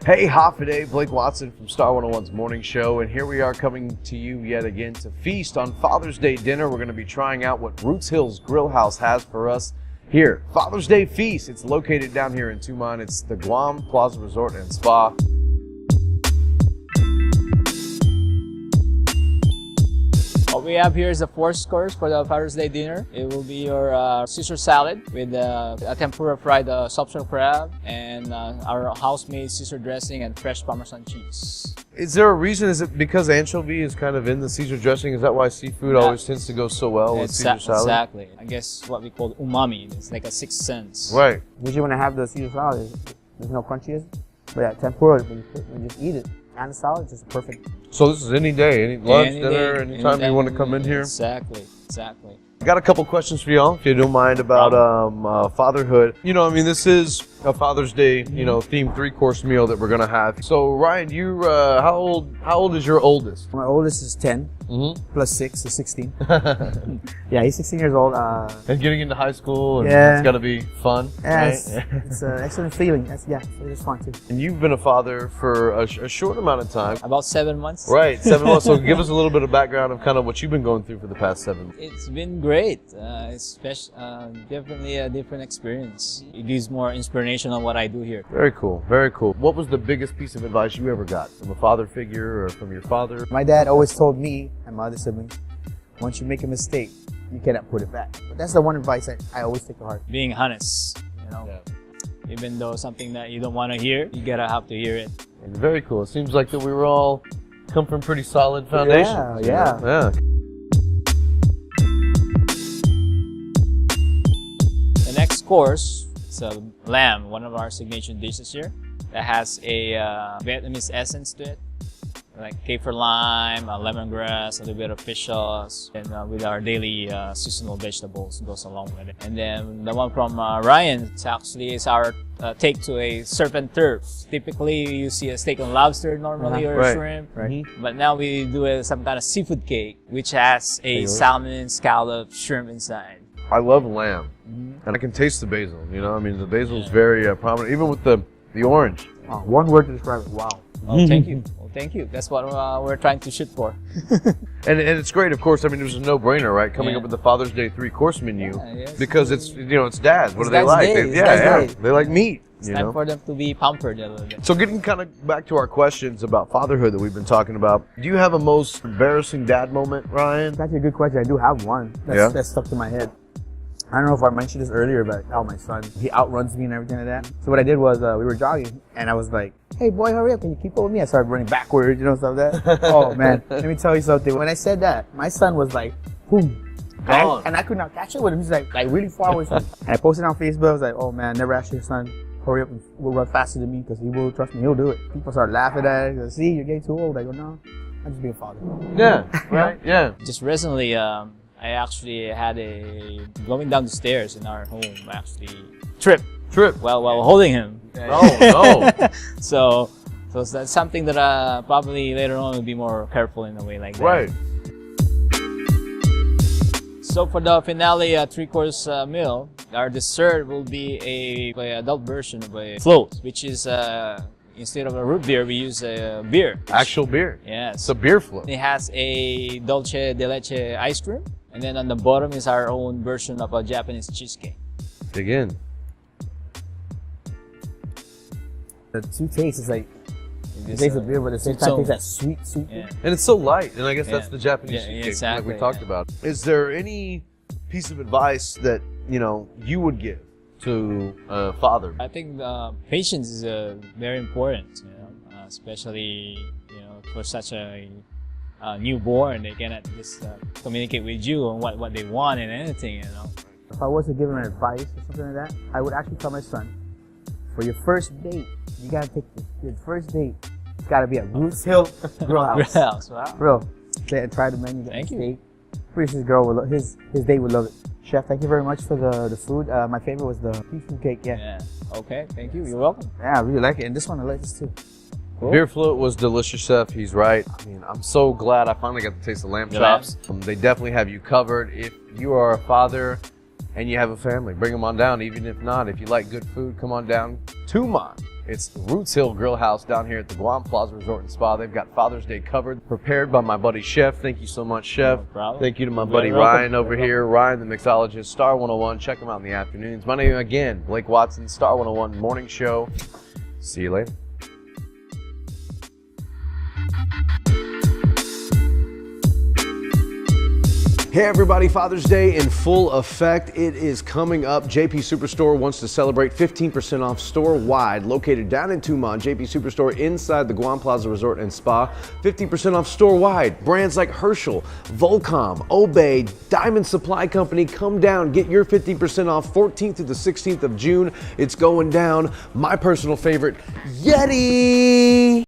Hey, Hoffaday, Blake Watson from Star 101's Morning Show, and here we are coming to you yet again to feast on Father's Day dinner. We're going to be trying out what Rootz Hill's Grillhouse has for us here. Father's Day Feast. It's located down here in Tumon. It's the Guam Plaza Resort and Spa. What we have here is a 4th course for the Father's Day dinner. It will be your Caesar salad with a tempura fried soft-shell crab and our house-made Caesar dressing and fresh Parmesan cheese. Is there a reason? Is it because anchovy is kind of in the Caesar dressing? Is that why seafood always tends to go so well with Caesar salad? Exactly. I guess what we call umami. It's like a sixth sense. Right. Usually when I have the Caesar salad, there's no crunchiness. But yeah, tempura, when you just eat it, and the salad, it's just perfect. So this is any day, any lunch, dinner, anytime you want to come in here? Exactly, exactly. I got a couple questions for y'all, if you don't mind, about fatherhood. You know, I mean, this is a Father's Day, you know, themed 3-course meal that we're gonna have. So Ryan, you, how old is your oldest? My oldest is 10, plus 6 is 16. Yeah, he's 16 years old. And getting into high school, and yeah. It's gotta be fun, Yeah, right? it's an excellent feeling. It's fun too. And you've been a father for a short amount of time. About 7 months. Right, 7 months. So give us a little bit of background of kind of what you've been going through for the past 7. It's been great. It's definitely a different experience. It gives more inspiration on what I do here. Very cool, very cool. What was the biggest piece of advice you ever got from a father figure or from your father? My dad always told me and my other siblings, once you make a mistake, you cannot put it back. But that's the one advice I always take to heart. Being honest, you know. Yeah. Even though something that you don't want to hear, you gotta have to hear it. And very cool. It seems like that we were all come from pretty solid foundations. Yeah. The next course is a lamb, one of our signature dishes here, that has a Vietnamese essence to it, like kaffir lime, lemongrass, a little bit of fish sauce, and with our daily seasonal vegetables goes along with it. And then the one from Ryan, it's actually is our take to a surf and turf. Typically, you see a steak and lobster normally or shrimp, but now we do some kind of seafood cake, which has a salmon, scallop, shrimp inside. I love lamb, and I can taste the basil. You know, I mean, the basil is very prominent, even with the orange. One word to describe it, wow. Oh, thank you. Well, thank you. That's what we're trying to shoot for. And it's great, of course. I mean, it was a no-brainer, right? Coming up with the Father's Day 3-course menu, because it's, you know, it's dads. What do they like? They like meat. It's time for them to be pampered a little bit. So getting kind of back to our questions about fatherhood that we've been talking about, do you have a most embarrassing dad moment, Ryan? That's a good question. I do have one. That's stuck to my head. I don't know if I mentioned this earlier, but my son, he outruns me and everything like that. So what I did was, we were jogging, and I was like, hey boy, hurry up, can you keep up with me? I started running backwards, you know, stuff like that. Oh man, let me tell you something. When I said that, my son was like, boom. And I could not catch it with him. He's like really far away from me. And I posted on Facebook, I was like, oh man, never ask your son, hurry up and will run faster than me, because he will, trust me, he'll do it. People start laughing at it. Go, see, you're getting too old. I go, no, I'm just being a father. Yeah, right, yeah. Just recently, I actually had a going down the stairs in our home, actually trip while holding him. No. So that's something that probably later on will be more careful in a way like that. Right. So for the finale 3-course meal, our dessert will be a adult version of a float, which is instead of a root beer, we use a beer. Actual beer. Yes. It's a beer float. It has a dulce de leche ice cream. And then on the bottom is our own version of a Japanese cheesecake. Dig in. The two tastes is like, it tastes of beer, but at the same time, it tastes that sweet. Yeah. And it's so light, and I guess that's the Japanese cheesecake exactly, like we talked about. Is there any piece of advice that, you know, you would give to a father? I think patience is very important, you know, especially, you know, for such a newborn. They cannot just communicate with you on what they want and anything, you know. If I was to give him advice or something like that, I would actually tell my son, for your first date, you gotta take your first date. It's gotta be a Rootz Hill Grillhouse. Grillhouse, wow. Bro, try the menu. Thank you. Steak. Pretty sure his girl will his date would love it. Chef, thank you very much for the food. My favorite was the seafood cake. Yeah. Okay. Thank you. You're welcome. Yeah, I really like it, and this one I like this too. Cool. Beer float was delicious, Chef. He's right. I mean, I'm so glad I finally got to taste the lamb chops. They definitely have you covered. If you are a father and you have a family, bring them on down. Even if not, if you like good food, come on down. Tumon It's the Rootz Grillhouse down here at the Guam Plaza Resort and Spa. They've got Father's Day covered, prepared by my buddy Chef. Thank you so much, Chef. No problem. Thank you to my buddy Ryan over here. Ryan, the mixologist, Star 101. Check him out in the afternoons. My name again, Blake Watson, Star 101 Morning Show. See you later. Hey everybody, Father's Day in full effect. It is coming up. JP Superstore wants to celebrate 15% off store-wide. Located down in Tumon, JP Superstore inside the Guam Plaza Resort and Spa. 15% off store-wide. Brands like Herschel, Volcom, Obey, Diamond Supply Company. Come down, get your 15% off 14th to the 16th of June. It's going down. My personal favorite, Yeti.